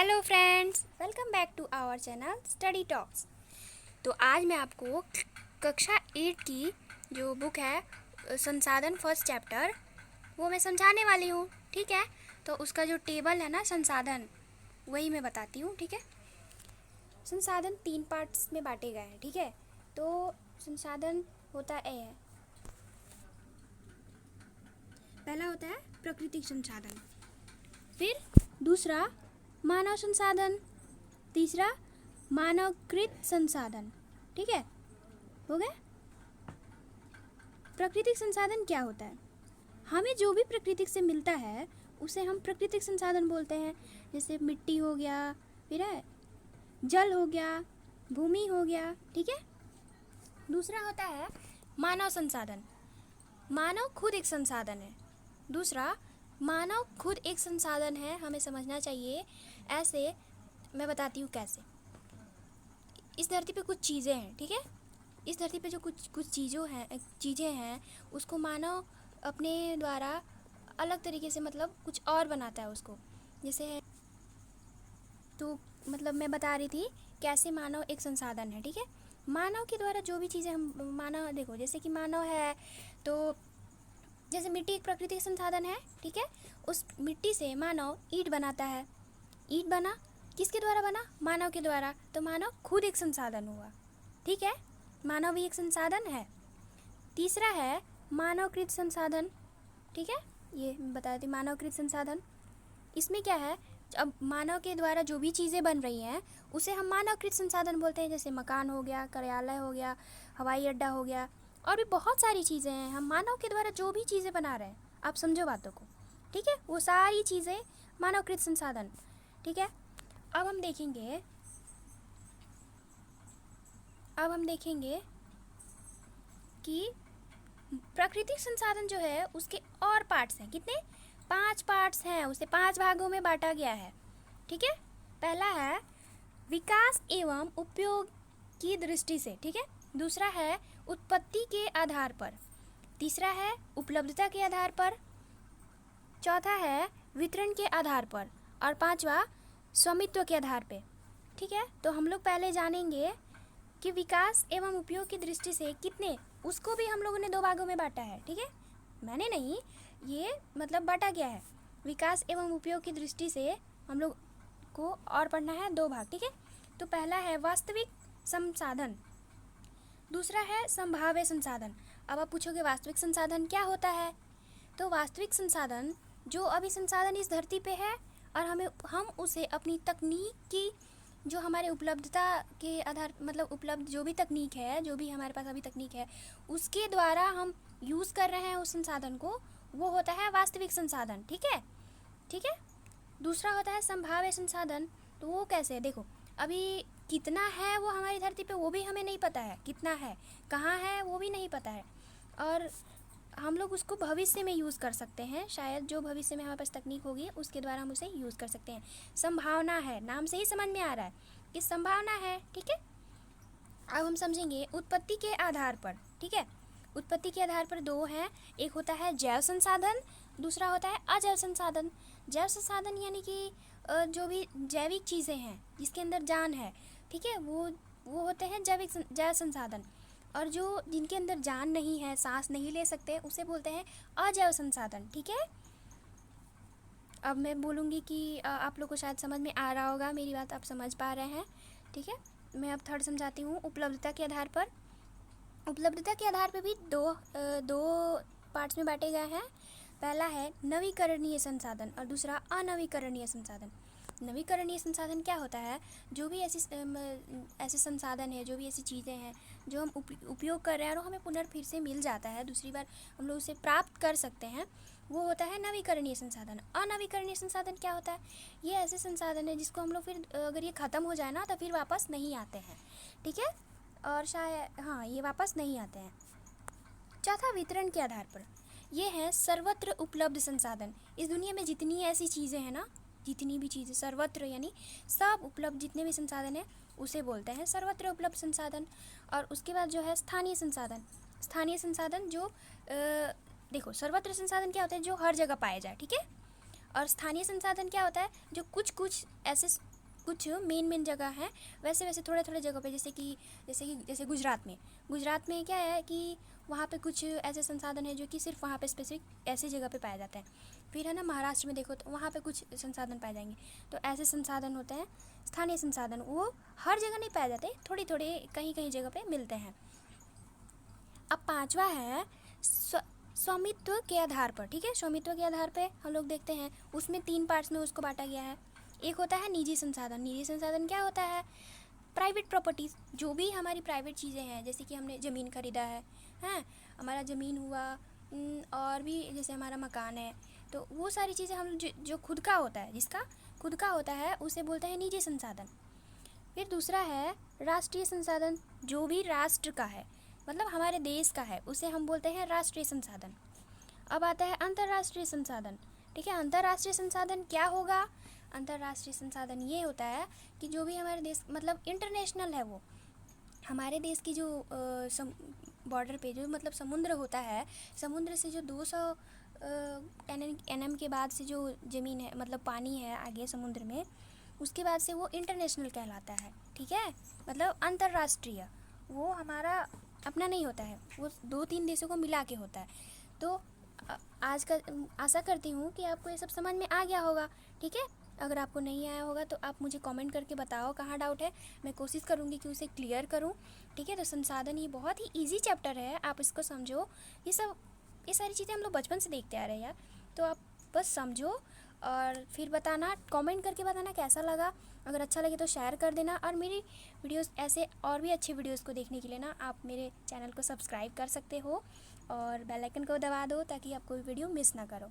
Hello friends, welcome back to our channel study talks. तो आज मैं आपको कक्षा 8 की जो बुक है संसाधन फर्स्ट चैप्टर वो मैं समझाने वाली हूँ। ठीक है, तो उसका जो टेबल है ना संसाधन, वही मैं बताती हूँ। ठीक है, संसाधन 3 पार्ट्स में बांटे गए हैं। ठीक है, तो संसाधन होता है, पहला होता है प्राकृतिक संसाधन, फिर दूसरा मानव संसाधन, तीसरा मानवकृत संसाधन। ठीक है, हो गया। प्राकृतिक संसाधन क्या होता है? हमें जो भी प्रकृति से मिलता है उसे हम प्राकृतिक संसाधन बोलते हैं। जैसे मिट्टी हो गया, फिर है जल हो गया, भूमि हो गया। ठीक है, दूसरा होता है मानव संसाधन। मानव खुद एक संसाधन है। दूसरा, मानव खुद एक संसाधन है, हमें समझना चाहिए। ऐसे मैं बताती हूँ कैसे। इस धरती पे कुछ चीज़ें हैं। ठीक है, इस धरती पे जो कुछ चीज़ें हैं उसको मानव अपने द्वारा अलग तरीके से मतलब कुछ और बनाता है उसको। जैसे तो मतलब मैं बता रही थी कैसे मानव एक संसाधन है। ठीक है, मानव के द्वारा जो भी चीज़ें हम मानव, देखो जैसे कि मानव है तो जैसे मिट्टी एक प्राकृतिक संसाधन है। ठीक है, उस मिट्टी से मानव ईंट बनाता है। ईंट बना, किसके द्वारा बना? मानव के द्वारा। तो मानव खुद एक संसाधन हुआ। ठीक है, मानव भी एक संसाधन है। तीसरा है मानवकृत संसाधन। ठीक है, ये बता दी मानवकृत संसाधन। इसमें क्या है, अब मानव के द्वारा जो भी चीज़ें बन रही हैं उसे हम मानवकृत संसाधन बोलते हैं। जैसे मकान हो गया, कार्यालय हो गया, हवाई अड्डा हो गया, और भी बहुत सारी चीज़ें हैं। हम मानव के द्वारा जो भी चीज़ें बना रहे हैं, आप समझो बातों को। ठीक है, वो सारी चीज़ें मानवकृत संसाधन। ठीक है, अब हम देखेंगे कि प्राकृतिक संसाधन जो है उसके और पार्ट्स हैं। कितने? 5 पार्ट्स हैं। उसे 5 भागों में बांटा गया है। ठीक है, पहला है विकास एवं उपयोग की दृष्टि से। ठीक है, दूसरा है उत्पत्ति के आधार पर, तीसरा है उपलब्धता के आधार पर, चौथा है वितरण के आधार पर, और पांचवा स्वामित्व के आधार पे। ठीक है, तो हम लोग पहले जानेंगे कि विकास एवं उपयोग की दृष्टि से कितने, उसको भी हम लोगों ने 2 भागों में बांटा है। ठीक है, मैंने नहीं, ये मतलब बांटा गया है। विकास एवं उपयोग की दृष्टि से हम लोग को और पढ़ना है 2 भाग। ठीक है, तो पहला है वास्तविक संसाधन, दूसरा है संभाव्य संसाधन। अब आप पूछोगे वास्तविक संसाधन क्या होता है? तो वास्तविक संसाधन जो अभी संसाधन इस धरती पे है और हम उसे अपनी तकनीक की, जो हमारे उपलब्धता के आधार, मतलब उपलब्ध जो भी तकनीक है, जो भी हमारे पास अभी तकनीक है, उसके द्वारा हम यूज़ कर रहे हैं उस संसाधन को, वो होता है वास्तविक संसाधन। ठीक है, ठीक है। दूसरा होता है संभाव्य संसाधन। तो वो कैसे है? देखो, अभी कितना है वो हमारी धरती पे वो भी हमें नहीं पता है, कितना है, कहाँ है वो भी नहीं पता है, और हम लोग उसको भविष्य में यूज़ कर सकते हैं। शायद जो भविष्य में हमारे पास तकनीक होगी उसके द्वारा हम उसे यूज़ कर सकते हैं। संभावना है, नाम से ही समझ में आ रहा है कि संभावना है। ठीक है, अब हम समझेंगे उत्पत्ति के आधार पर। ठीक है, उत्पत्ति के आधार पर 2 हैं, एक होता है जैव संसाधन, दूसरा होता है अजैव संसाधन। जैव संसाधन यानी कि जो भी जैविक चीज़ें हैं जिसके अंदर जान है, ठीक है, वो होते हैं जैव संसाधन। और जो जिनके अंदर जान नहीं है, सांस नहीं ले सकते, उसे बोलते हैं अजैव संसाधन। ठीक है, अब मैं बोलूँगी कि आप लोग को शायद समझ में आ रहा होगा, मेरी बात आप समझ पा रहे हैं। ठीक है, मैं अब थर्ड समझाती हूँ उपलब्धता के आधार पर। उपलब्धता के आधार पर भी दो पार्ट्स में बांटे गए हैं। पहला है नवीकरणीय संसाधन और दूसरा अनवीकरणीय संसाधन। नवीकरणीय संसाधन क्या होता है? जो भी ऐसे संसाधन है, जो भी ऐसी चीज़ें हैं जो हम उपयोग कर रहे हैं और हमें पुनर्फिर से मिल जाता है, दूसरी बार हम लोग उसे प्राप्त कर सकते हैं, वो होता है नवीकरणीय संसाधन। अनवीकरणीय संसाधन क्या होता है? ये ऐसे संसाधन है जिसको हम लोग फिर अगर ये ख़त्म हो जाए ना तो फिर वापस नहीं आते हैं। ठीक है, और शायद हाँ, ये वापस नहीं आते हैं। चौथा वितरण के आधार पर, ये है सर्वत्र उपलब्ध संसाधन। इस दुनिया में जितनी ऐसी चीज़ें हैं ना, जितनी भी चीज़ें, सर्वत्र यानी सब उपलब्ध जितने भी संसाधन हैं उसे बोलते हैं सर्वत्र उपलब्ध संसाधन। और उसके बाद जो है स्थानीय संसाधन। स्थानीय संसाधन जो देखो, सर्वत्र संसाधन क्या होता है? जो हर जगह पाए जाए। ठीक है, और स्थानीय संसाधन क्या होता है? जो कुछ ऐसे कुछ मेन जगह हैं, वैसे वैसे थोड़े थोड़े जगह पे, जैसे गुजरात में क्या है कि वहाँ पे कुछ ऐसे संसाधन है जो कि सिर्फ वहाँ पे स्पेसिफिक ऐसी जगह पे पाए जाते हैं। फिर है ना महाराष्ट्र में देखो तो वहाँ पे कुछ संसाधन पाए जाएंगे। तो ऐसे संसाधन होते हैं स्थानीय संसाधन, वो हर जगह नहीं पाए जाते, थोड़ी थोड़ी कहीं कहीं जगह पे मिलते हैं। अब पांचवा है स्वामित्व के आधार पर। ठीक है, स्वामित्व के आधार पे हम लोग देखते हैं, उसमें 3 पार्ट्स में उसको बांटा गया है। एक होता है निजी संसाधन। निजी संसाधन क्या होता है? प्राइवेट प्रॉपर्टीज़, जो भी हमारी प्राइवेट चीज़ें हैं, जैसे कि हमने ज़मीन खरीदा है, हैं हमारा ज़मीन हुआ, और भी जैसे हमारा मकान है, तो वो सारी चीज़ें हम जो खुद का होता है, जिसका खुद का होता है उसे बोलते हैं निजी संसाधन। फिर दूसरा है राष्ट्रीय संसाधन, जो भी राष्ट्र का है, मतलब हमारे देश का है, उसे हम बोलते हैं राष्ट्रीय संसाधन। अब आता है अंतर्राष्ट्रीय संसाधन। ठीक है, अंतर्राष्ट्रीय संसाधन क्या होगा? अंतर्राष्ट्रीय संसाधन ये होता है कि जो भी हमारे देश, मतलब इंटरनेशनल है, वो हमारे देश की जो बॉर्डर पे जो मतलब समुद्र होता है, समुद्र से जो 200 NM के बाद से जो ज़मीन है, मतलब पानी है आगे समुद्र में, उसके बाद से वो इंटरनेशनल कहलाता है। ठीक है, मतलब अंतर्राष्ट्रीय, वो हमारा अपना नहीं होता है, वो 2-3 देशों को मिला के होता है। तो आज का आशा करती हूँ कि आपको ये सब समझ में आ गया होगा। ठीक है, अगर आपको नहीं आया होगा तो आप मुझे कमेंट करके बताओ कहाँ डाउट है, मैं कोशिश करूँगी कि उसे क्लियर करूँ। ठीक है, तो संसाधन ये बहुत ही ईजी चैप्टर है, आप इसको समझो। ये सारी चीज़ें हम लोग बचपन से देखते आ रहे हैं यार, तो आप बस समझो और फिर बताना, कमेंट करके बताना कैसा लगा। अगर अच्छा लगे तो शेयर कर देना, और मेरी वीडियोस ऐसे और भी अच्छे वीडियोस को देखने के लिए ना आप मेरे चैनल को सब्सक्राइब कर सकते हो और बेल आइकन को दबा दो ताकि आप कोई वीडियो मिस ना करो।